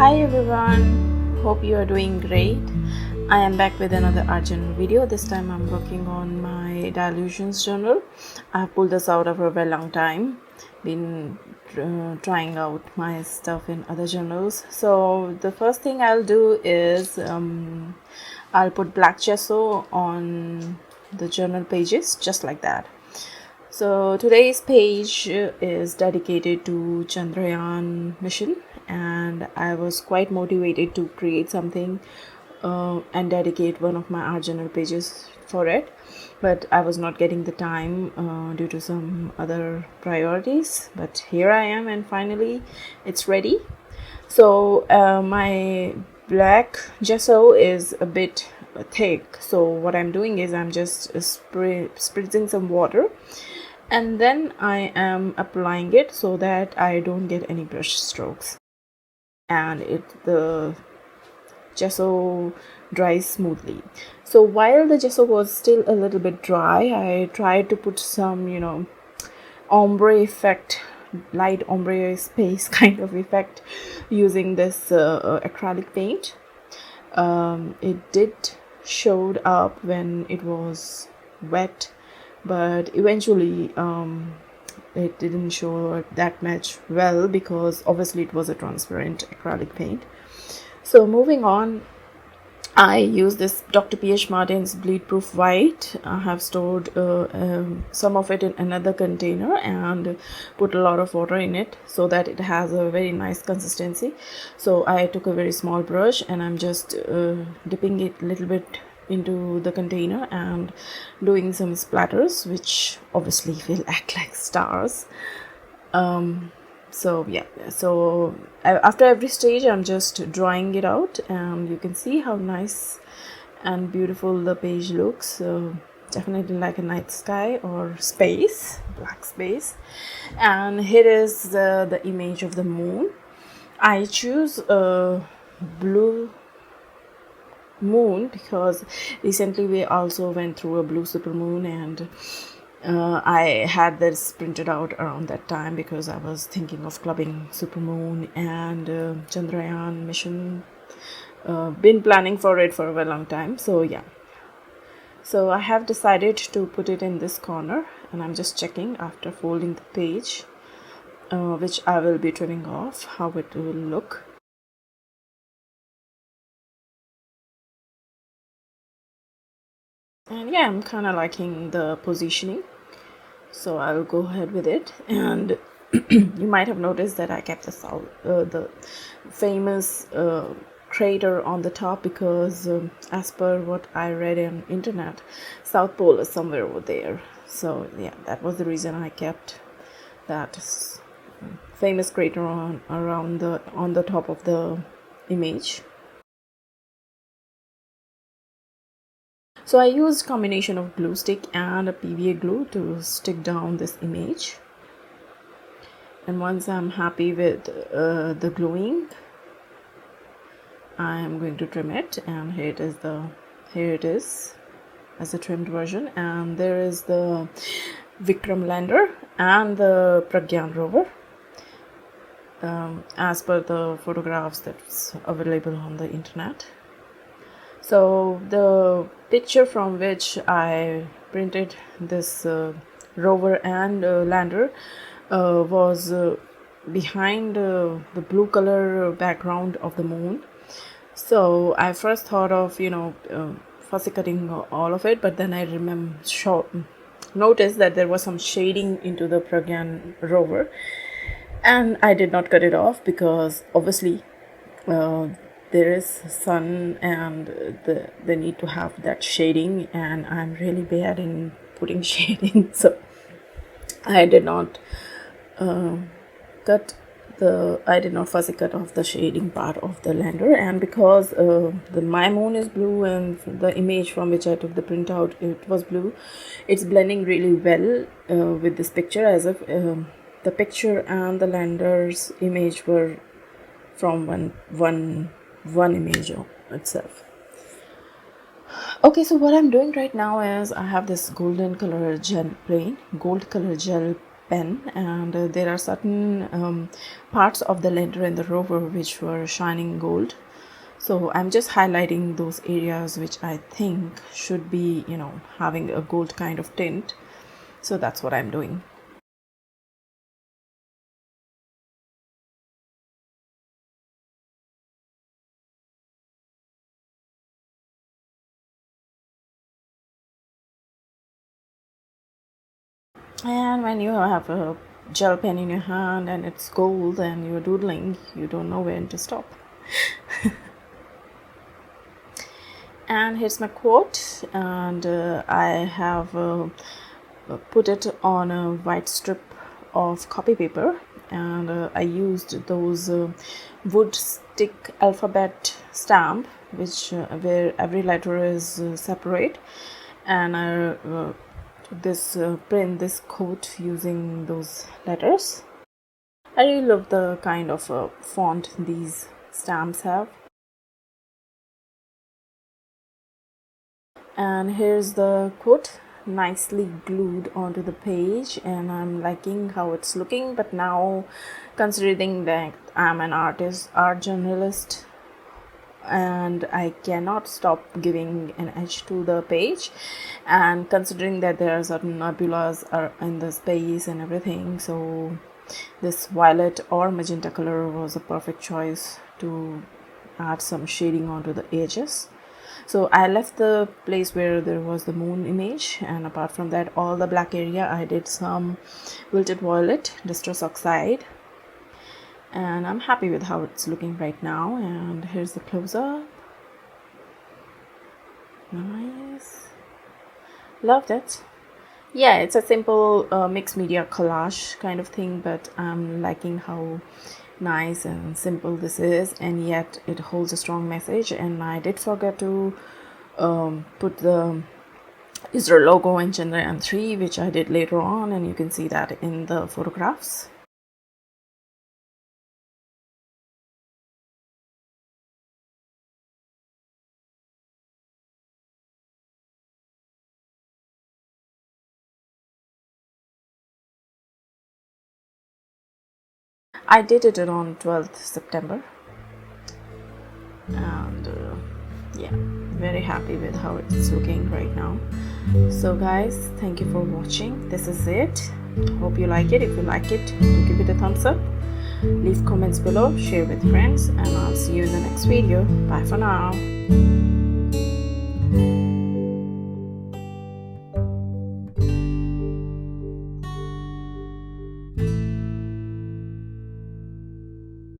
Hi everyone, hope you are doing great. I am back with another art journal video. This time I'm working on my Dilutions journal. I've pulled this out after a very long time. Been trying out my stuff in other journals. So the first thing I'll do is I'll put black gesso on the journal pages just like that. So today's page is dedicated to Chandrayaan mission, and I was quite motivated to create something and dedicate one of my art journal pages for it, but I was not getting the time due to some other priorities. But here I am, and finally it's ready. So my black gesso is a bit thick, so what I'm doing is I'm just spritzing some water, and then I am applying it so that I don't get any brush strokes, and the gesso dries smoothly. So while the gesso was still a little bit dry, I tried to put some ombre effect, light ombre space kind of effect using this acrylic paint. It did showed up when it was wet, but eventually it didn't show that much well because obviously it was a transparent acrylic paint. So moving on, I use this Dr. P.H. Martin's bleed proof white. I have stored some of it in another container and put a lot of water in it so that it has a very nice consistency. So I took a very small brush and I'm just dipping it a little bit into the container and doing some splatters, which obviously will act like stars. So after every stage I'm just drawing it out, and you can see how nice and beautiful the page looks. So definitely like a night sky or space, black space. And here is the image of the moon. I choose a blue moon because recently we also went through a blue supermoon, and I had this printed out around that time because I was thinking of clubbing supermoon and Chandrayaan mission. Been planning for it for a very long time. So yeah, so I have decided to put it in this corner, and I'm just checking after folding the page, which I will be trimming off, how it will look. And yeah, I'm kind of liking the positioning, so I'll go ahead with it. And you might have noticed that I kept the famous crater on the top because as per what I read on internet, South Pole is somewhere over there. So yeah, that was the reason I kept that famous crater on the top of the image. So I used combination of glue stick and a PVA glue to stick down this image. And once I'm happy with the gluing, I am going to trim it. And here it is as a trimmed version. And there is the Vikram lander and the Pragyan rover, as per the photographs that's available on the internet. So the picture from which I printed this rover and lander was behind the blue color background of the moon. So I first thought of fussy cutting all of it, but then I noticed that there was some shading into the Pragyan rover, and I did not cut it off because obviously there is sun and they need to have that shading, and I'm really bad in putting shading, so I did not fussy cut off the shading part of the lander. And because my moon is blue and the image from which I took the printout, it was blue, it's blending really well with this picture, as if the picture and the lander's image were from one image itself. Okay, so what I'm doing right now is I have this gold color gel pen, and there are certain parts of the letter and the rover which were shining gold. So I'm just highlighting those areas which I think should be, having a gold kind of tint. So that's what I'm doing. And when you have a gel pen in your hand and it's gold and you're doodling, you don't know when to stop. And here's my quote, and I have put it on a white strip of copy paper, and I used those wood stick alphabet stamp which where every letter is separate, and I print this quote using those letters. I really love the kind of font these stamps have. And here's the quote nicely glued onto the page, and I'm liking how it's looking. But now, considering that I'm an art journalist, and I cannot stop giving an edge to the page, and considering that there are certain nebulas are in the space and everything, so this violet or magenta color was a perfect choice to add some shading onto the edges. So I left the place where there was the moon image, and apart from that, all the black area I did some wilted violet distress oxide, and I'm happy with how it's looking right now. And here's the close-up. Nice, loved it. Yeah, it's a simple mixed media collage kind of thing, but I'm liking how nice and simple this is, and yet it holds a strong message. And I did forget to put the ISRO logo in Chandrayaan-3, which I did later on, and you can see that in the photographs. I did it on 12th September, and yeah, very happy with how it's looking right now. So guys, thank you for watching. This is it. Hope you like it. If you like it, do give it a thumbs up, leave comments below, share with friends, and I'll see you in the next video. Bye for now.